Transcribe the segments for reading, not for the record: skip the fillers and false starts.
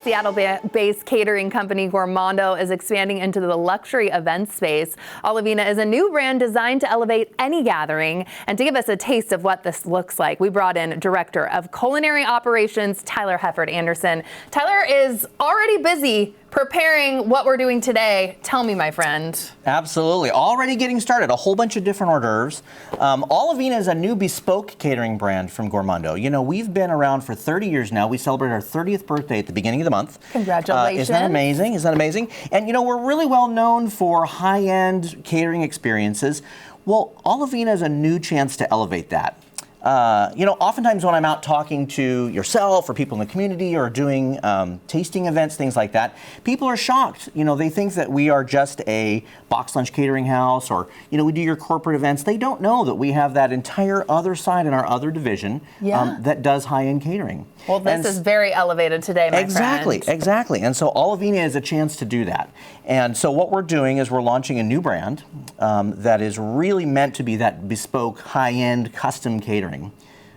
Seattle-based catering company Gourmondo is expanding into the luxury event space. Olivina is a new brand designed to elevate any gathering. And to give us a taste of what this looks like, we brought in Director of Culinary Operations, Tyler Hefford Anderson. Tyler is already busy preparing what we're doing today. Tell me, my friend. Absolutely. Already getting started. A whole bunch of different hors d'oeuvres. Olivina is a new bespoke catering brand from Gourmondo. You know, we've been around for 30 years now. We celebrate our 30th birthday at the beginning of the month. Congratulations. Isn't that amazing? Isn't that amazing? And, you know, we're really well known for high-end catering experiences. Well, Olivina is a new chance to elevate that. You know, oftentimes when I'm out talking to yourself or people in the community or doing tasting events, things like that, people are shocked. You know, they think that we are just a box lunch catering house or, you know, we do your corporate events. They don't know that we have that entire other side in our other division that does high-end catering. Well, this is very elevated today, my friend. Exactly. And so Olivina is a chance to do that. And so what we're doing is we're launching a new brand that is really meant to be that bespoke, high-end, custom catering.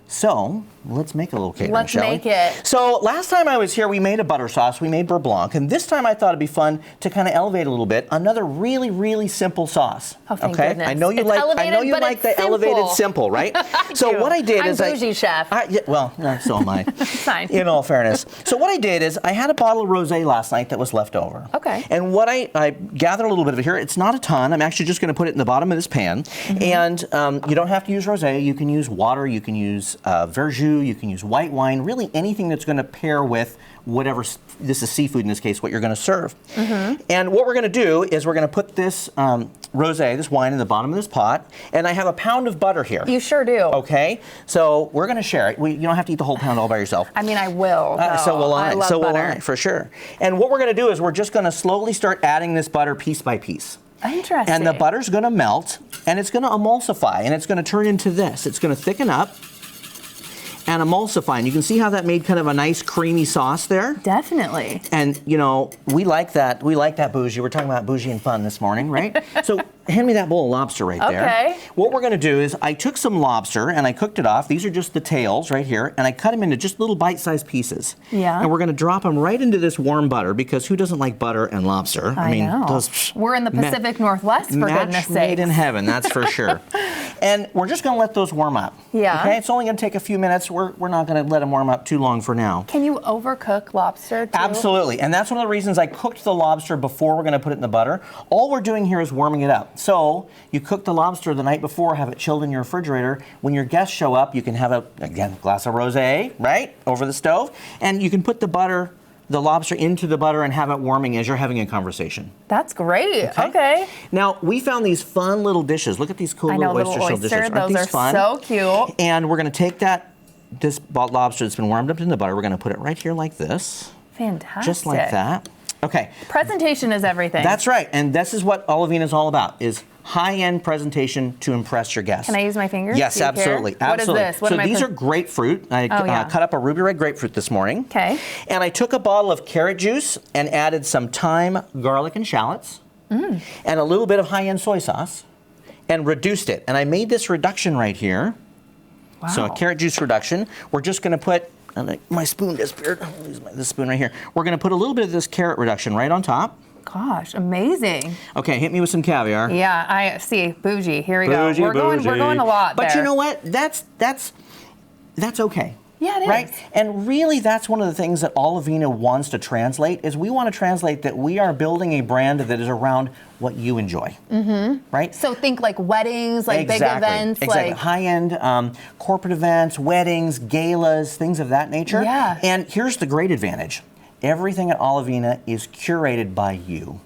So let's make a little catering, shall we? Let's make it. So last time I was here, we made a butter sauce. We made beurre blanc. And this time I thought it'd be fun to kind of elevate a little bit. Another really, really simple sauce. Oh, thank goodness. I know you like the elevated simple, right? So what I did is I'm bougie, chef. Well, so am I. Fine. In all fairness. So what I did is I had a bottle of rosé last night that was left over. Okay. And what I gathered a little bit of it here. It's not a ton. I'm actually just going to put it in the bottom of this pan. And you don't have to use rosé. You can use water. You can use verjus. You can use white wine. Really anything that's going to pair with whatever, this is seafood in this case, what you're going to serve. And what we're going to do is we're going to put this rosé, this wine, in the bottom of this pot. And I have a pound of butter here. You sure do. Okay. So we're going to share it. You don't have to eat the whole pound all by yourself. I mean, I will. So will I. I love so butter. will I, for sure. And what we're going to do is we're just going to slowly start adding this butter piece by piece. Interesting. And the butter's going to melt, and it's going to emulsify, and it's going to turn into this. It's going to thicken up and emulsify. And you can see how that made kind of a nice creamy sauce there. Definitely. And you know, we like that. We like that bougie. We're talking about bougie and fun this morning, right? So hand me that bowl of lobster right there. Okay. What we're going to do is I took some lobster and I cooked it off. These are just the tails right here, and I cut them into just little bite-sized pieces. Yeah. And we're going to drop them right into this warm butter, because who doesn't like butter and lobster? I mean, know. We're in the Pacific Northwest, for goodness sake. Made in heaven, that's for sure. And we're just going to let those warm up. Yeah. Okay. It's only going to take a few minutes. We're not going to let them warm up too long for now. Can you overcook lobster too? Absolutely. And that's one of the reasons I cooked the lobster before we're going to put it in the butter. All we're doing here is warming it up. So you cook the lobster the night before, have it chilled in your refrigerator. When your guests show up, you can have a glass of rosé, right, over the stove, and you can put the lobster into the butter and have it warming as you're having a conversation. That's great. Okay. Now, we found these fun little dishes. Look at these cool little oyster shell dishes. Those are fun? So cute. And we're going to take this lobster that's been warmed up in the butter. We're going to put it right here like this. Fantastic. Just like that. Okay. Presentation is everything. That's right. And this is what Olivina is all about, is high-end presentation to impress your guests. Can I use my fingers? Yes, absolutely. What is this? So these are grapefruit. I cut up a ruby red grapefruit this morning. Okay. And I took a bottle of carrot juice and added some thyme, garlic, and shallots, and a little bit of high-end soy sauce, and reduced it. And I made this reduction right here. Wow. So a carrot juice reduction. We're just going to put, my spoon disappeared. I'll use this spoon right here. We're going to put a little bit of this carrot reduction right on top. Gosh, amazing. Okay, hit me with some caviar. Yeah, I see. Bougie. Here we go. We're going a lot there. But you know what? That's okay. Yeah, it is. Right? And really, that's one of the things that Olivina wants to translate, is we want to translate that we are building a brand that is around what you enjoy. Right? So think like weddings, like big events. Exactly. Like High-end corporate events, weddings, galas, things of that nature. Yeah. And here's the great advantage. Everything at Olivina is curated by you.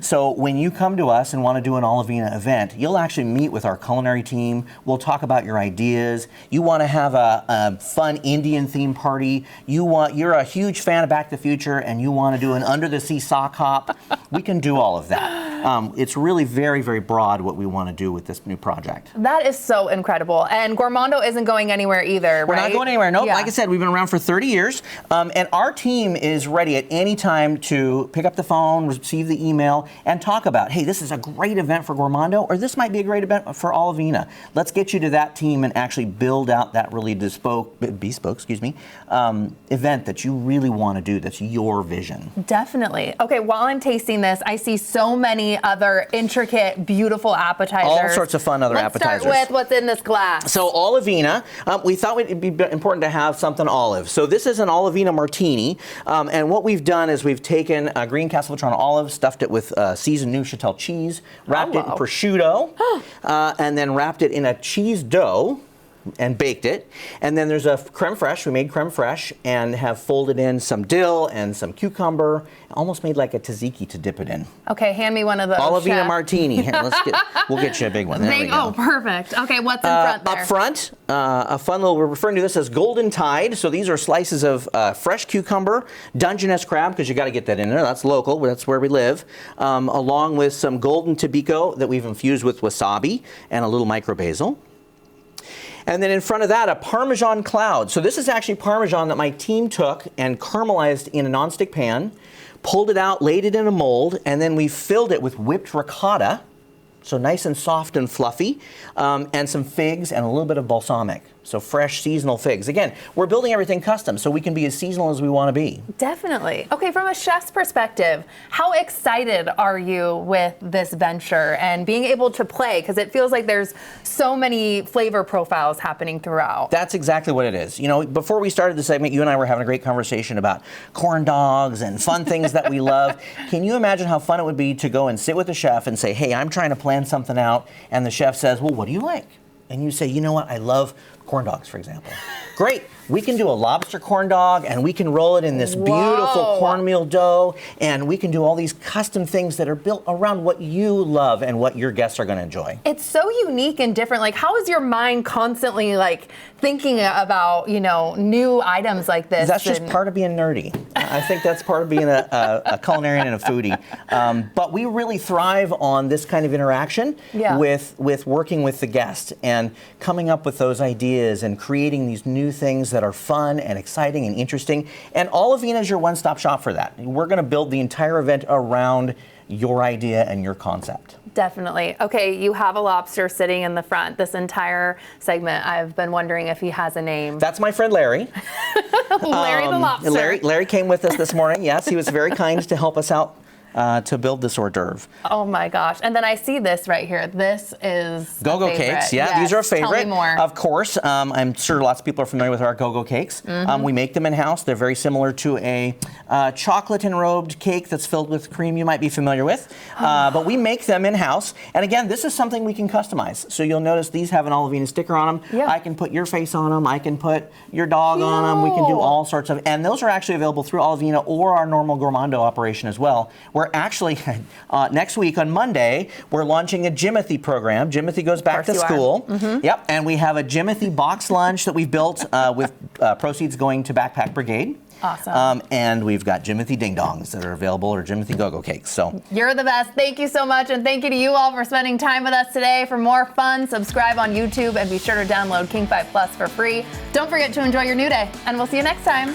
So when you come to us and want to do an Olivina event, you'll actually meet with our culinary team. We'll talk about your ideas. You want to have a fun Indian theme party. You're a huge fan of Back to the Future and you want to do an under the sea sock hop. We can do all of that. It's really very, very broad what we want to do with this new project. That is so incredible. And Gourmondo isn't going anywhere either, We're right? not going anywhere. Nope. Yeah. Like I said, we've been around for 30 years. And our team is ready at any time to pick up the phone, receive the email, email and talk about, hey, this is a great event for Gourmondo, or this might be a great event for Olivina. Let's get you to that team and actually build out that really bespoke event that you really want to do, that's your vision. Definitely. Okay, while I'm tasting this, I see so many other intricate, beautiful appetizers. All sorts of fun other appetizers. Let's start with what's in this glass. So Olivina, we thought it'd be important to have something olive. So this is an Olivina martini, and what we've done is we've taken a green Castelvetrano olive, stuffed it with seasoned Neuchâtel cheese, wrapped it in prosciutto, and then wrapped it in a cheese dough and baked it. And then there's a creme fraiche. We made creme fraiche and have folded in some dill and some cucumber, almost made like a tzatziki to dip it in. Okay, hand me one of those. Olivina martini. Here, we'll get you a big one. There we go. Oh, perfect. Okay, what's in front there? Up front, a fun little, we're referring to this as Golden Tide. So these are slices of fresh cucumber, Dungeness crab, because you got to get that in there. That's local, that's where we live. Along with some golden tobiko that we've infused with wasabi and a little micro basil. And then in front of that, a Parmesan cloud. So this is actually Parmesan that my team took and caramelized in a nonstick pan, pulled it out, laid it in a mold, and then we filled it with whipped ricotta, so nice and soft and fluffy, and some figs and a little bit of balsamic. So fresh seasonal figs. Again, we're building everything custom so we can be as seasonal as we want to be. Definitely. Okay, from a chef's perspective, how excited are you with this venture and being able to play? Because it feels like there's so many flavor profiles happening throughout. That's exactly what it is. You know, before we started the segment, you and I were having a great conversation about corn dogs and fun things that we love. Can you imagine how fun it would be to go and sit with the chef and say, hey, I'm trying to plan something out, and the chef says, well, what do you like? And you say, you know what, I love corn dogs, for example. Great. We can do a lobster corn dog, and we can roll it in this beautiful cornmeal dough, and we can do all these custom things that are built around what you love and what your guests are going to enjoy. It's so unique and different. Like, how is your mind constantly like thinking about, you know, new items like this? That's just part of being nerdy. I think that's part of being a culinarian and a foodie. But we really thrive on this kind of interaction with working with the guest and coming up with those ideas and creating these new things that are fun and exciting and interesting. And Olivina is your one-stop shop for that. We're going to build the entire event around your idea and your concept. Definitely. Okay, you have a lobster sitting in the front. This entire segment, I've been wondering if he has a name. That's my friend Larry. Larry the lobster. Larry came with us this morning. Yes, he was very kind to help us out to build this hors d'oeuvre. Oh my gosh. And then I see this right here. This is Go-Go cakes. Yeah, yes. These are a favorite. Tell me more. Of course. I'm sure lots of people are familiar with our Go-Go cakes. We make them in-house. They're very similar to a chocolate enrobed cake that's filled with cream you might be familiar with. But we make them in-house. And again, this is something we can customize. So you'll notice these have an Olivina sticker on them. Yeah. I can put your face on them. I can put your dog on them. We can do all sorts of, and those are actually available through Olivina or our normal Gourmondo operation as well. We're actually, next week on Monday, we're launching a Jimothy program. Jimothy goes back to school. Yep, and we have a Jimothy box lunch that we've built with proceeds going to Backpack Brigade. Awesome. And we've got Jimothy Ding Dongs that are available, or Jimothy Go-Go cakes. So you're the best. Thank you so much, and thank you to you all for spending time with us today. For more fun, subscribe on YouTube, and be sure to download King 5 Plus for free. Don't forget to enjoy your new day, and we'll see you next time.